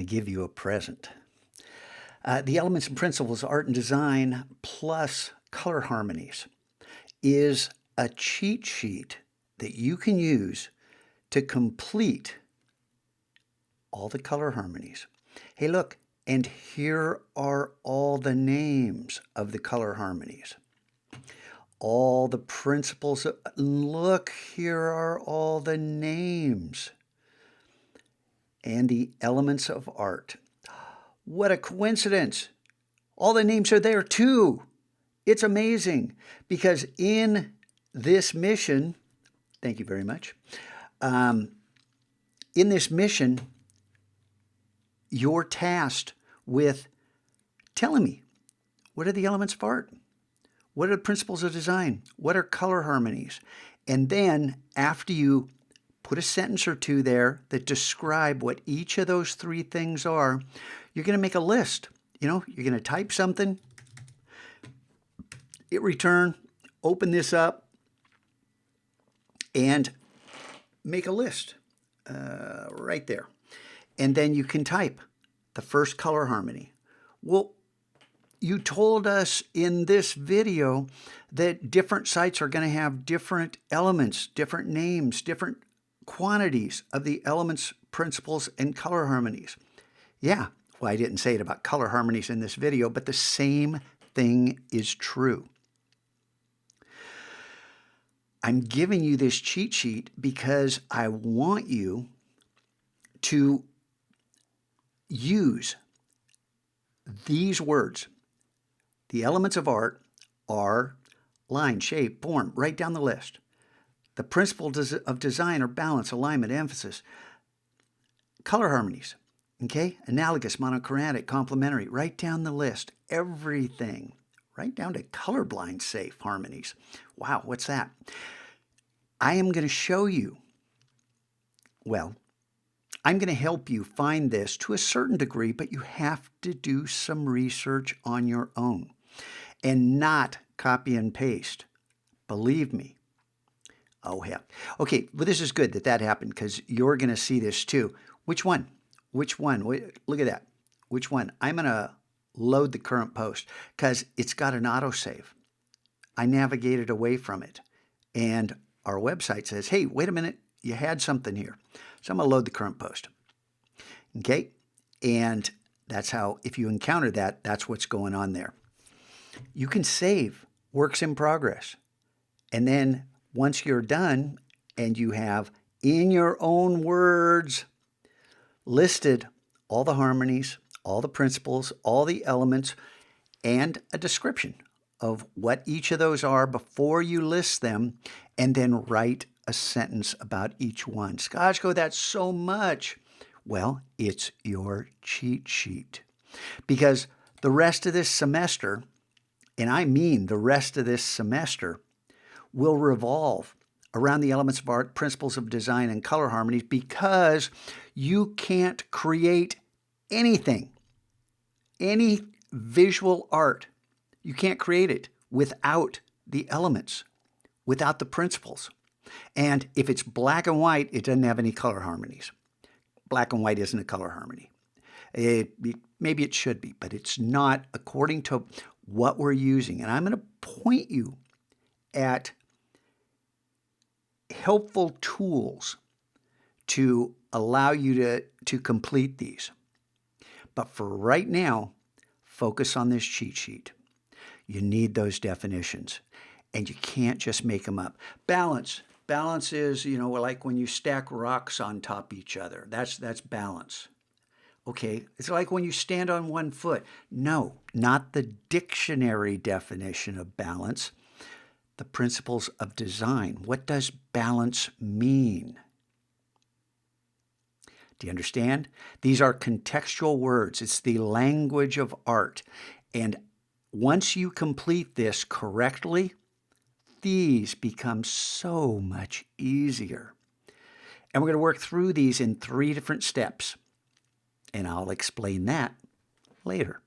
to give you a present. The Elements and Principles of Art and Design plus Color Harmonies is a cheat sheet that you can use to complete all the color harmonies. Hey, look, and here are all the names of the color harmonies. All the principles. Look, here are all the names and the elements of art. What a coincidence. All the names are there too. It's amazing because in this mission, thank you very much. In this mission, you're tasked with telling me, what are the elements of art? What are the principles of design? What are color harmonies? And then after you put a sentence or two there that describe what each of those three things are, you're going to make a list. You're going to type something, hit return, open this up, and make a list right there. And then you can type the first color harmony. Well, you told us in this video that different sites are going to have different elements, different names, different quantities of the elements, principles, and color harmonies. Yeah, well, I didn't say it about color harmonies in this video, but the same thing is true. I'm giving you this cheat sheet because I want you to use these words. The elements of art are line, shape, form, right down the list. The principles of design are balance, alignment, emphasis. Color harmonies, okay? Analogous, monochromatic, complementary, right down the list. Everything, right down to colorblind safe harmonies. Wow, what's that? I am going to show you, well, I'm going to help you find this to a certain degree, but you have to do some research on your own and not copy and paste. Believe me. Oh, heck. Okay, well, this is good that happened because you're going to see this too. Which one? Which one? Look at that. Which one? I'm going to load the current post because it's got an autosave. I navigated away from it. And our website says, hey, wait a minute. You had something here. So I'm going to load the current post. Okay? And that's how, if you encounter that, that's what's going on there. You can save works in progress. And then once you're done and you have, in your own words, listed all the harmonies, all the principles, all the elements, and a description of what each of those are before you list them, and then write a sentence about each one. Scotchko, that's so much. Well, it's your cheat sheet. Because the rest of this semester, and I mean the rest of this semester, will revolve around the elements of art, principles of design, and color harmonies because you can't create anything, any visual art. You can't create it without the elements, without the principles. And if it's black and white, it doesn't have any color harmonies. Black and white isn't a color harmony. Maybe it should be, but it's not according to what we're using. And I'm going to point you at helpful tools to allow you to complete these. But for right now, focus on this cheat sheet. You need those definitions, and you can't just make them up. Balance. Balance is, like when you stack rocks on top of each other. That's balance. Okay, it's like when you stand on one foot. No, not the dictionary definition of balance. The principles of design. What does balance mean? Do you understand? These are contextual words. It's the language of art. And once you complete this correctly, these become so much easier. And we're going to work through these in 3 different steps. And I'll explain that later.